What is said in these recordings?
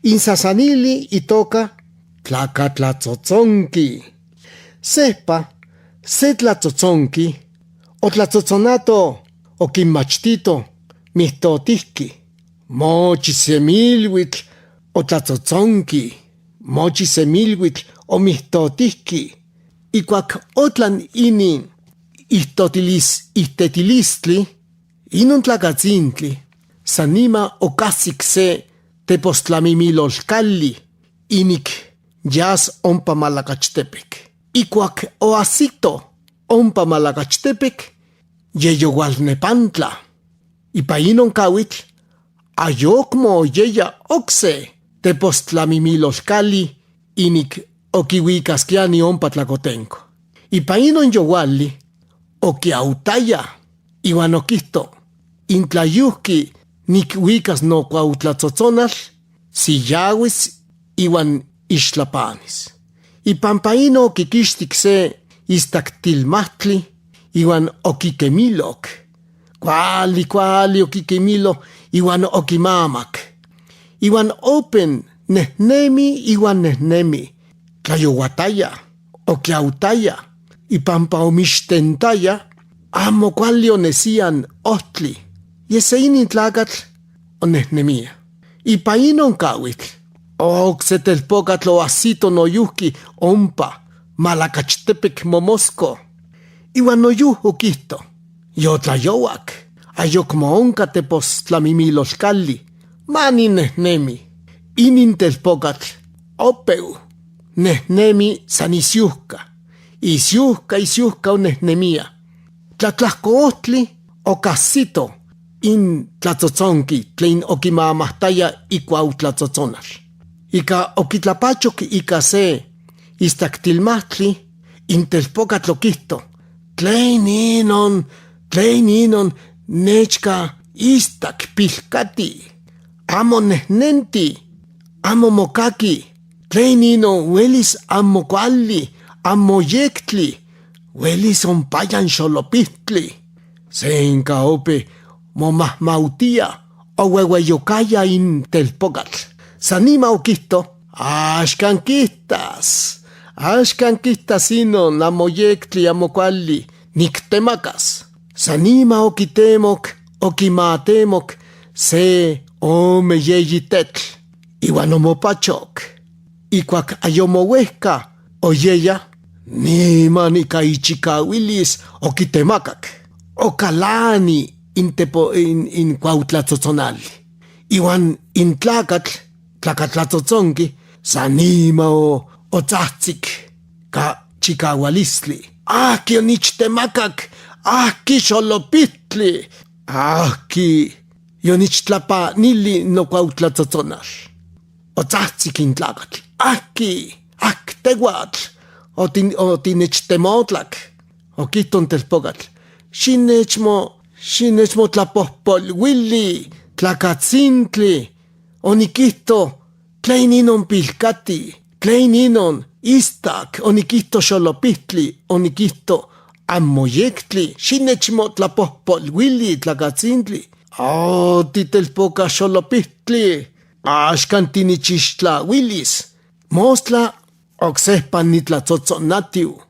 Insasanili itoka tlacatlatzotzonki. Sepa, se tlatzotzonki, o tlatzotzonato, o kinmachtito, mihtotihki. Mochi semilhuitl, o tlatzotzonki, mochi semilhuitl, o mihtotihki. Ikuak otlan ini ihtetilistli, inun tlakatzintli, sanima okasik se tepostlamimilolkalli, inik yas ompa Malakachtepec. Ikuak oasito ompa Malakachtepec, yeyowalnepantla. Ipa inon kawitl, ayokmo yeya okse tepostlamimilolkalli, inik okiuikaskiani ompa Tlacotenco. Ipa inon yowalli, okiautaya, iwan okihto, intlayuhki nikwikas no kuautlatzotzonas, siyawis iwan ixtlapanis. Ipampa ino okikixtik se istaktilmahtli, iwan okikemilok. Kuali okikemilo, iwan okimamak. Iwan open nehnemi iwan nehnemi. Tlayowataya, okiautaya, ipampa omixtentaya, amo kuali onesian ohtli. Yeseini tlakatl onehnemia. Ipa inon kawitl, oksetelpokatl oasito noyuhki ompa Malakachtepec momosco. Iwan noyuh okihto, yotlayowak, ayokmo onka tepostlamimilolkalli, mani nehnemi. Inin telpokatl opeu, nehnemi san isyuhka. Isyuhka onehnemia. Tlatlahkoohtli okasito in tlatzotzonki tlen okimamahtaya ikuautlatzotzonal. Ika okitlapachok ika se istaktilmahtli, intelpokatl okihto, tlen inon nechka istak pilkati, amo nehnenti, amo mokaki, tlen inon welis amo kuali, amo yektli, welis onpayan xolopihtli. Senka ope momahmautia oweweyokaya in telpokatl. Sanima okihto, axkan kihtas inon amo yektli amo kuali, niktemakas. Sanima okitemok, okimatemok se ome yeyi tetl, iwan omopachok. Ikuak ayomowehka oyeya, niman ika ichikawilis okitemakak. Okalani in kuautlatzotzonali. Iwan in tlakatlatzotzonki, sanima otzahtzik ka chikawalistli. Aki onichttemakak, aki xolopitli, aki yonichtlapanili no kuautlatzotzonal. Otzahtzik in tlakatl, aki, tehuatl, otinechtemootlak, okihton telpokatl, xinechmo tlapohpolwili, tlakatzintli, onikihto, tlen inon pilkati, tlen inon istak, onikihto xolopihtli, onikihto amoyektli, xinechmo tlapohpolwili, tlakatzintli. Titelpoka xolopihtli, axkan tinichixtlawilis, mostla oksehpa nitlatzotzonatiu,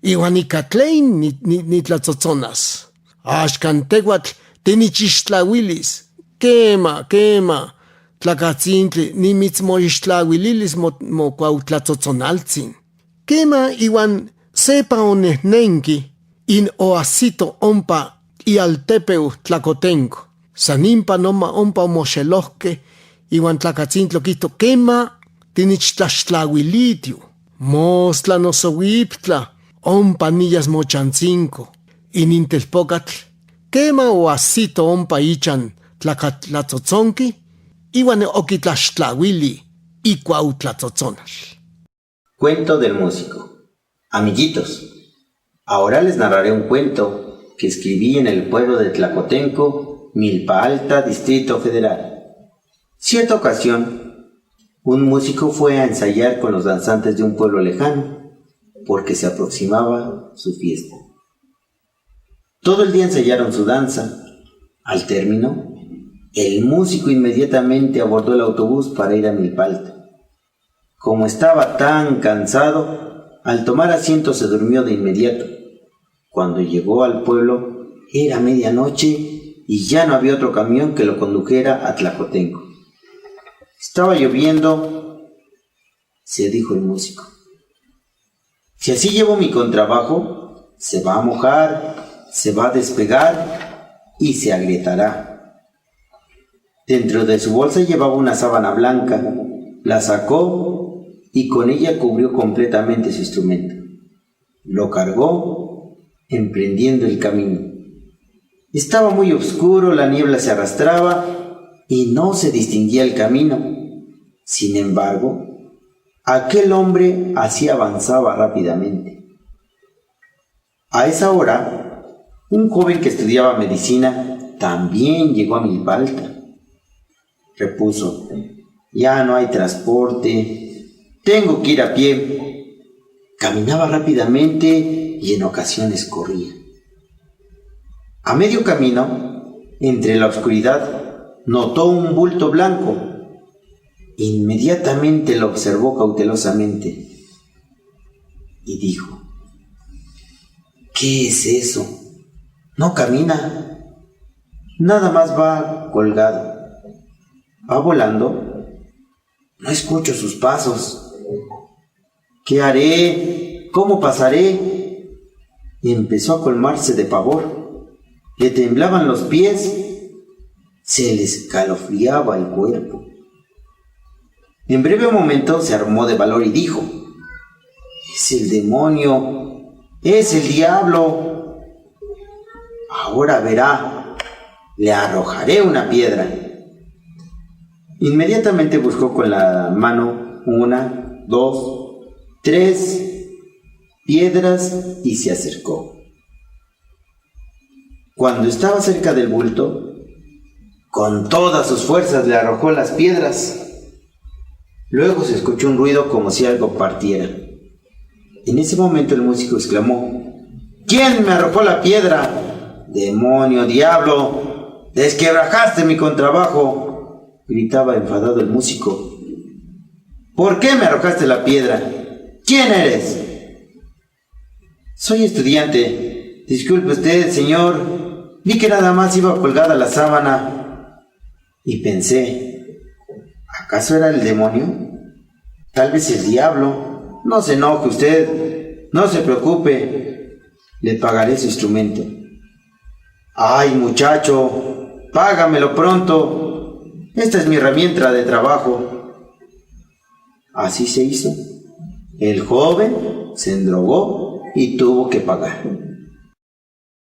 iwan ika tlen nitlatzotzonas. Axkan tehuatl tinichixtlawilis, kema, tlakatzintli nimitzmoixtlawililis mokuautlatzotzonaltzin. Kema iwan sepa onehnenki in oasito ompa ialtepeu Tlacotenco. Sanimpa noma ompa omoxelohke, iwan tlakatzintli okihto, kema tinichtlaxtlawilitiu. Mostla nosowiptla, ompa niyas mochantzinko. Inin telpokatl, kema oasito ompa ichan tlakatlatzotzonki, iwan okitlaxtlawili ikuautlatzotzonal. Cuento del músico. Amiguitos, ahora les narraré un cuento que escribí en el pueblo de Tlacotenco, Milpa Alta, Distrito Federal. Cierta ocasión, un músico fue a ensayar con los danzantes de un pueblo lejano, porque se aproximaba su fiesta. Todo el día ensayaron su danza. Al término, El músico inmediatamente abordó el autobús para ir a Milpalta. Como estaba tan cansado, al tomar asiento se durmió de inmediato. Cuando llegó al pueblo, era medianoche y ya no había otro camión que lo condujera a Tlacotenco. Estaba lloviendo, se dijo el músico. Si así llevo mi contrabajo, se va a mojar, se va a despegar y se agrietará. Dentro de su bolsa llevaba una sábana blanca, la sacó y con ella cubrió completamente su instrumento. Lo cargó, emprendiendo el camino. Estaba muy oscuro, la niebla se arrastraba y no se distinguía el camino. Sin embargo, aquel hombre así avanzaba rápidamente. A esa hora, un joven que estudiaba medicina también llegó a Milpalta. Repuso: ya no hay transporte, tengo que ir a pie. Caminaba rápidamente y en ocasiones corría. A medio camino, entre la oscuridad, notó un bulto blanco. Inmediatamente lo observó cautelosamente y dijo: ¿qué es eso? No camina, nada más va colgado. Va volando, no escucho sus pasos. ¿Qué haré? ¿Cómo pasaré? Y empezó a colmarse de pavor. Le temblaban los pies, se le escalofriaba el cuerpo. En breve momento se armó de valor y dijo: es el demonio, es el diablo. Ahora verá, le arrojaré una piedra. Inmediatamente buscó con la mano 1, 2, 3 piedras y se acercó. Cuando estaba cerca del bulto, con todas sus fuerzas le arrojó las piedras. Luego se escuchó un ruido como si algo partiera. En ese momento el músico exclamó: ¿quién me arrojó la piedra? ¡Demonio, diablo! ¡Desquebrajaste mi contrabajo!, gritaba enfadado el músico. ¿Por qué me arrojaste la piedra? ¿Quién eres? Soy estudiante. Disculpe usted, señor. Vi que nada más iba colgada la sábana. Y pensé: ¿acaso era el demonio? Tal vez el diablo. No se enoje usted. No se preocupe. Le pagaré su instrumento. ¡Ay, muchacho! ¡Págamelo pronto! Esta es mi herramienta de trabajo. Así se hizo. El joven se endrogó y tuvo que pagar.